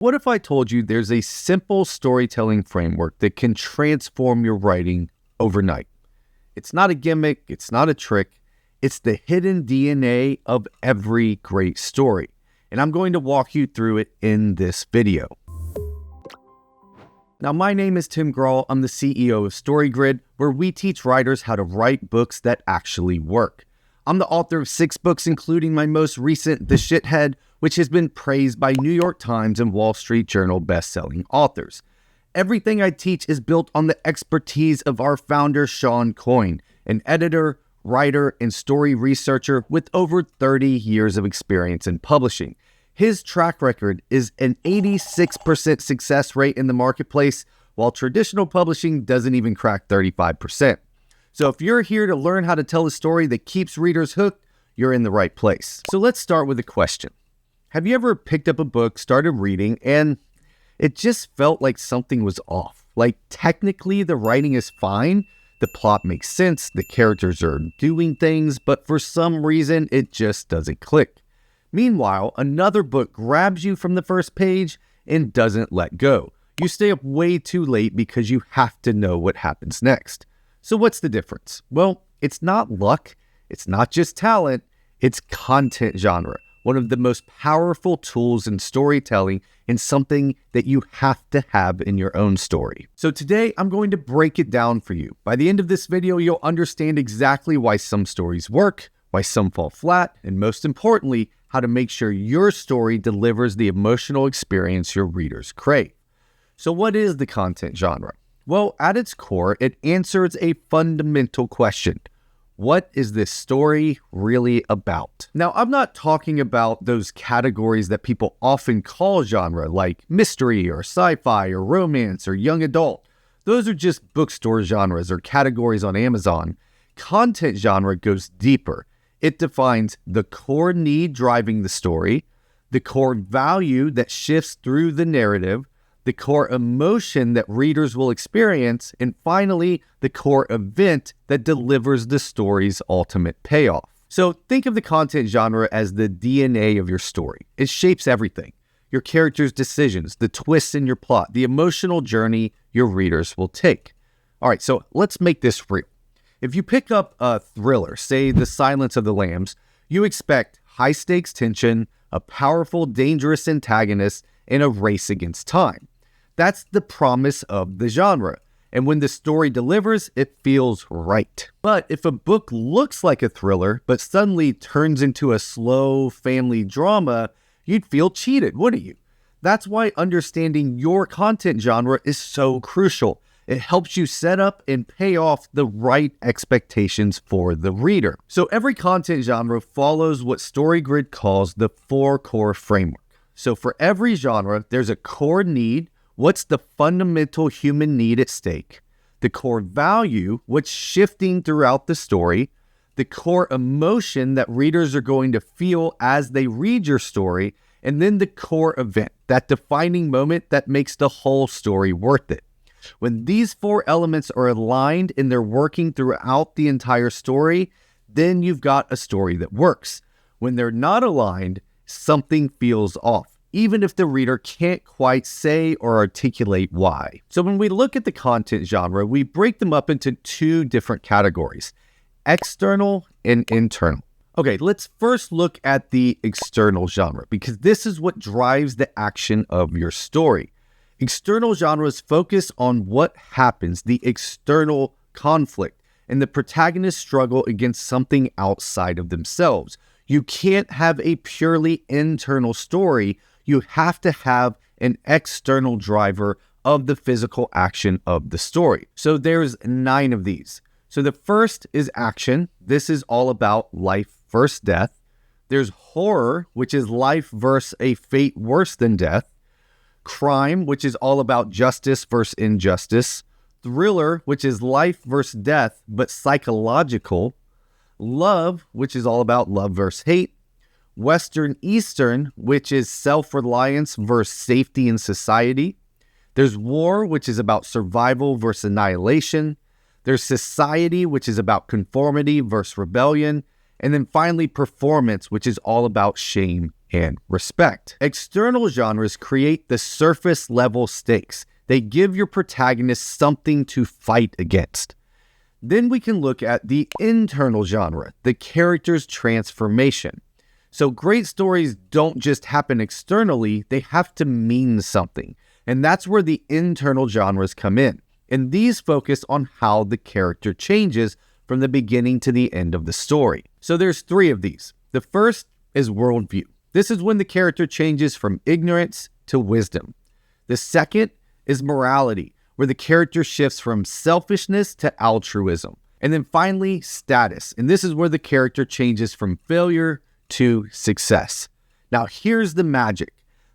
What if I told you there's a simple storytelling framework that can transform your writing overnight? It's not a gimmick, it's not a trick, it's the hidden DNA of every great story. And I'm going to walk you through it in this video. Now, my name is Tim Grahl. I'm the CEO of StoryGrid, where we teach writers how to write books that actually work. I'm the author of 6 books, including my most recent, The Shithead, which has been praised by New York Times and Wall Street Journal best-selling authors. Everything I teach is built on the expertise of our founder, Sean Coyne, an editor, writer, and story researcher with over 30 years of experience in publishing. His track record is an 86% success rate in the marketplace, while traditional publishing doesn't even crack 35%. So if you're here to learn how to tell a story that keeps readers hooked, you're in the right place. So let's start with a question. Have you ever picked up a book, started reading, and it just felt like something was off? Like technically the writing is fine, the plot makes sense, the characters are doing things, but for some reason it just doesn't click. Meanwhile, another book grabs you from the first page and doesn't let go. You stay up way too late because you have to know what happens next. So what's the difference? Well, it's not luck, it's not just talent, it's content genre. One of the most powerful tools in storytelling and something that you have to have in your own story. So today, I'm going to break it down for you. By the end of this video, you'll understand exactly why some stories work, why some fall flat, and most importantly, how to make sure your story delivers the emotional experience your readers crave. So what is the content genre? Well, at its core, it answers a fundamental question. What is this story really about? Now, I'm not talking about those categories that people often call genre, like mystery or sci-fi or romance or young adult. Those are just bookstore genres or categories on Amazon. Content genre goes deeper. It defines the core need driving the story, the core value that shifts through the narrative, the core emotion that readers will experience, and finally, the core event that delivers the story's ultimate payoff. So think of the content genre as the DNA of your story. It shapes everything. Your characters' decisions, the twists in your plot, the emotional journey your readers will take. All right, so let's make this real. If you pick up a thriller, say The Silence of the Lambs, you expect high-stakes tension, a powerful, dangerous antagonist, and a race against time. That's the promise of the genre. And when the story delivers, it feels right. But if a book looks like a thriller, but suddenly turns into a slow family drama, you'd feel cheated, wouldn't you? That's why understanding your content genre is so crucial. It helps you set up and pay off the right expectations for the reader. So every content genre follows what StoryGrid calls the 4 core framework. So for every genre, there's a core need. What's the fundamental human need at stake? The core value, what's shifting throughout the story, the core emotion that readers are going to feel as they read your story, and then the core event, that defining moment that makes the whole story worth it. When these 4 elements are aligned and they're working throughout the entire story, then you've got a story that works. When they're not aligned, something feels off, even if the reader can't quite say or articulate why. So when we look at the content genre, we break them up into 2 different categories, external and internal. Okay, let's first look at the external genre, because this is what drives the action of your story. External genres focus on what happens, the external conflict, and the protagonist's struggle against something outside of themselves. You can't have a purely internal story. You have to have an external driver of the physical action of the story. So there's 9 of these. So the first is action. This is all about life versus death. There's horror, which is life versus a fate worse than death. Crime, which is all about justice versus injustice. Thriller, which is life versus death, but psychological. Love, which is all about love versus hate. Western Eastern, which is self-reliance versus safety in society. There's war, which is about survival versus annihilation. There's society, which is about conformity versus rebellion. And then finally, performance, which is all about shame and respect. External genres create the surface level stakes. They give your protagonist something to fight against. Then we can look at the internal genre, the character's transformation. So great stories don't just happen externally, they have to mean something. And that's where the internal genres come in. And these focus on how the character changes from the beginning to the end of the story. So there's 3 of these. The first is worldview. This is when the character changes from ignorance to wisdom. The second is morality, where the character shifts from selfishness to altruism. And then finally, status. And this is where the character changes from failure to success. Now, here's the magic.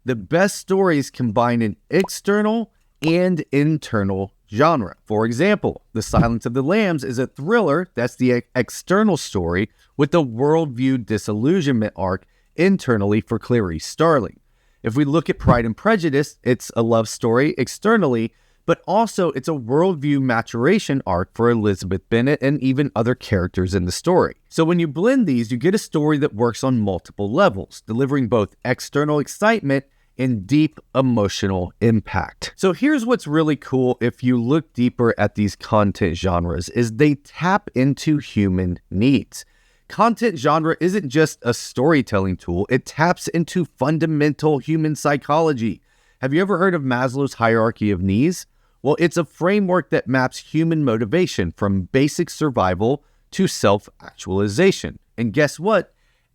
The best stories combine an external and internal genre. For example, The Silence of the Lambs is a thriller, that's the external story, with a worldview disillusionment arc internally for Clarice Starling. If we look at Pride and Prejudice, it's a love story externally, but also it's a worldview maturation arc for Elizabeth Bennet and even other characters in the story. So when you blend these, you get a story that works on multiple levels, delivering both external excitement and deep emotional impact. So here's what's really cool if you look deeper at these content genres is they tap into human needs. Content genre isn't just a storytelling tool, it taps into fundamental human psychology. Have you ever heard of Maslow's hierarchy of needs? Well, it's a framework that maps human motivation from basic survival to self-actualization. And guess what?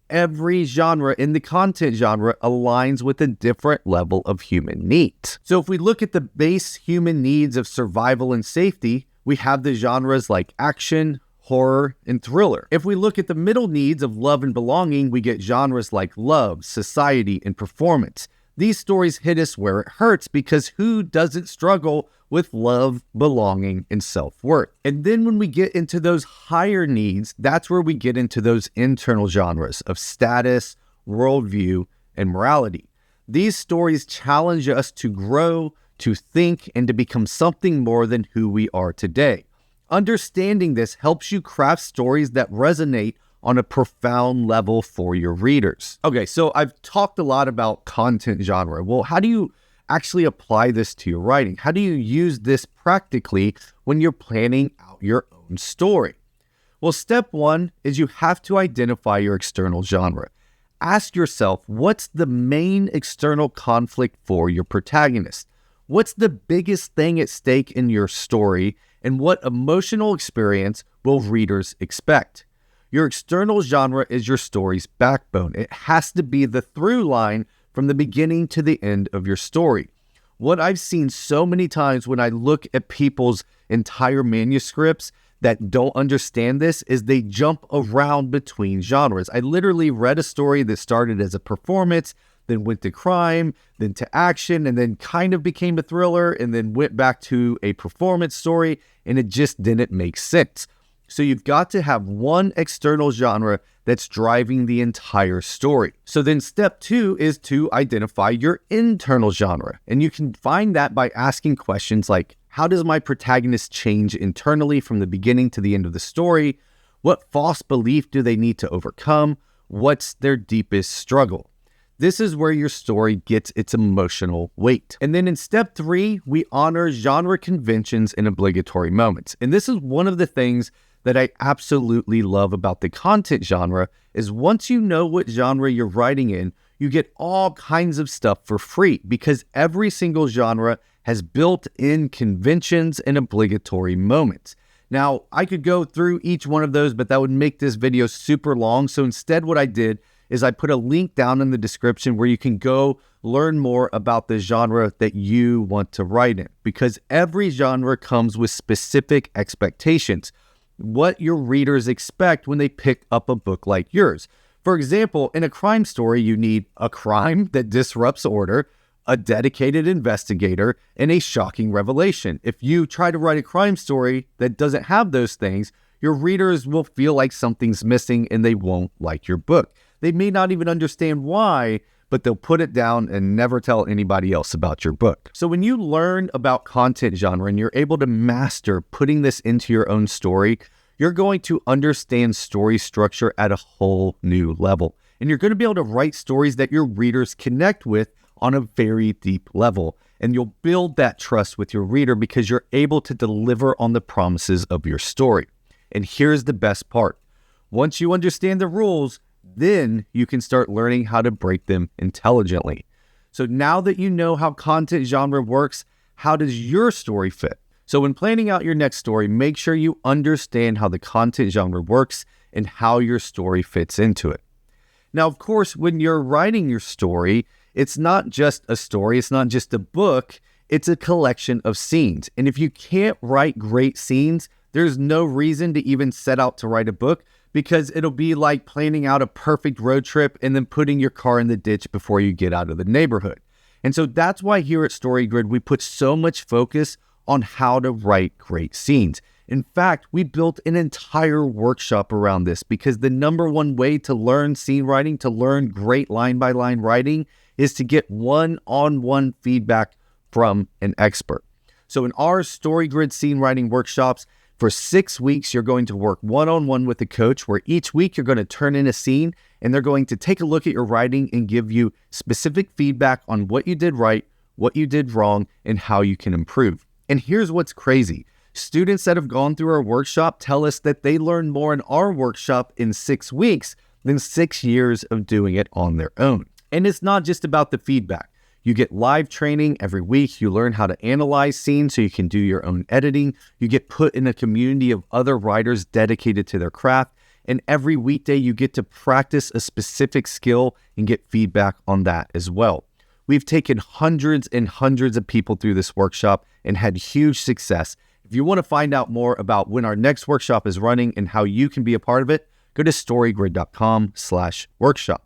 Every genre in the content genre aligns with a different level of human needs. So if we look at the base human needs of survival and safety, we have the genres like action, horror, and thriller. If we look at the middle needs of love and belonging, we get genres like love, society, and performance. These stories hit us where it hurts because who doesn't struggle with love, belonging, and self-worth? And then when we get into those higher needs, that's where we get into those internal genres of status, worldview, and morality. These stories challenge us to grow, to think, and to become something more than who we are today. Understanding this helps you craft stories that resonate on a profound level for your readers. Okay, so I've talked a lot about content genre. Well, how do you actually apply this to your writing? How do you use this practically when you're planning out your own story? Well, step 1 is you have to identify your external genre. Ask yourself, what's the main external conflict for your protagonist? What's the biggest thing at stake in your story? And what emotional experience will readers expect? Your external genre is your story's backbone. It has to be the through line from the beginning to the end of your story. What I've seen so many times when I look at people's entire manuscripts that don't understand this is they jump around between genres. I literally read a story that started as a performance, then went to crime, then to action, and then kind of became a thriller, and then went back to a performance story, and it just didn't make sense. So you've got to have one external genre that's driving the entire story. So then step 2 is to identify your internal genre. And you can find that by asking questions like, how does my protagonist change internally from the beginning to the end of the story? What false belief do they need to overcome? What's their deepest struggle? This is where your story gets its emotional weight. And then in step 3, we honor genre conventions and obligatory moments. And this is one of the things that I absolutely love about the content genre is once you know what genre you're writing in, you get all kinds of stuff for free because every single genre has built-in conventions and obligatory moments. Now, I could go through each one of those, but that would make this video super long. So instead, what I did is I put a link down in the description where you can go learn more about the genre that you want to write in because every genre comes with specific expectations. What your readers expect when they pick up a book like yours. For example, in a crime story, you need a crime that disrupts order, a dedicated investigator, and a shocking revelation. If you try to write a crime story that doesn't have those things, your readers will feel like something's missing and they won't like your book. They may not even understand why, but they'll put it down and never tell anybody else about your book. So when you learn about content genre and you're able to master putting this into your own story, you're going to understand story structure at a whole new level. And you're going to be able to write stories that your readers connect with on a very deep level. And you'll build that trust with your reader because you're able to deliver on the promises of your story. And here's the best part. Once you understand the rules, then you can start learning how to break them intelligently. So now that you know how content genre works, how does your story fit? So when planning out your next story, make sure you understand how the content genre works and how your story fits into it. Now, of course, when you're writing your story, it's not just a story, it's not just a book, it's a collection of scenes. And if you can't write great scenes, there's no reason to even set out to write a book, because it'll be like planning out a perfect road trip and then putting your car in the ditch before you get out of the neighborhood. And so that's why here at StoryGrid, we put so much focus on how to write great scenes. In fact, we built an entire workshop around this because the number one way to learn scene writing, to learn great line-by-line writing, is to get one-on-one feedback from an expert. So in our StoryGrid scene writing workshops, for 6 weeks, you're going to work one-on-one with a coach, where each week you're going to turn in a scene and they're going to take a look at your writing and give you specific feedback on what you did right, what you did wrong, and how you can improve. And here's what's crazy. Students that have gone through our workshop tell us that they learn more in our workshop in 6 weeks than 6 years of doing it on their own. And it's not just about the feedback. You get live training every week. You learn how to analyze scenes so you can do your own editing. You get put in a community of other writers dedicated to their craft. And every weekday, you get to practice a specific skill and get feedback on that as well. We've taken hundreds and hundreds of people through this workshop and had huge success. If you want to find out more about when our next workshop is running and how you can be a part of it, go to storygrid.com/workshop.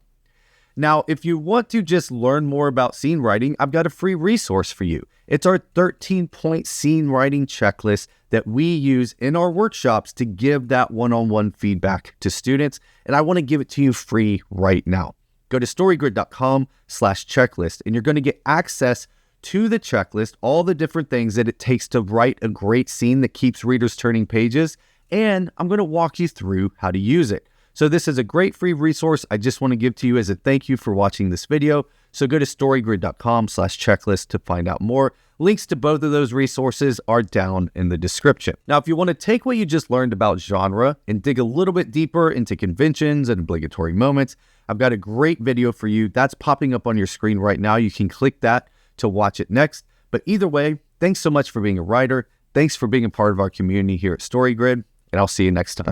Now, if you want to just learn more about scene writing, I've got a free resource for you. It's our 13-point scene writing checklist that we use in our workshops to give that one-on-one feedback to students. And I want to give it to you free right now. Go to storygrid.com/checklist, and you're going to get access to the checklist, all the different things that it takes to write a great scene that keeps readers turning pages. And I'm going to walk you through how to use it. So this is a great free resource I just want to give to you as a thank you for watching this video. So go to storygrid.com/checklist to find out more. Links to both of those resources are down in the description. Now, if you want to take what you just learned about genre and dig a little bit deeper into conventions and obligatory moments, I've got a great video for you that's popping up on your screen right now. You can click that to watch it next. But either way, thanks so much for being a writer. Thanks for being a part of our community here at StoryGrid, and I'll see you next time.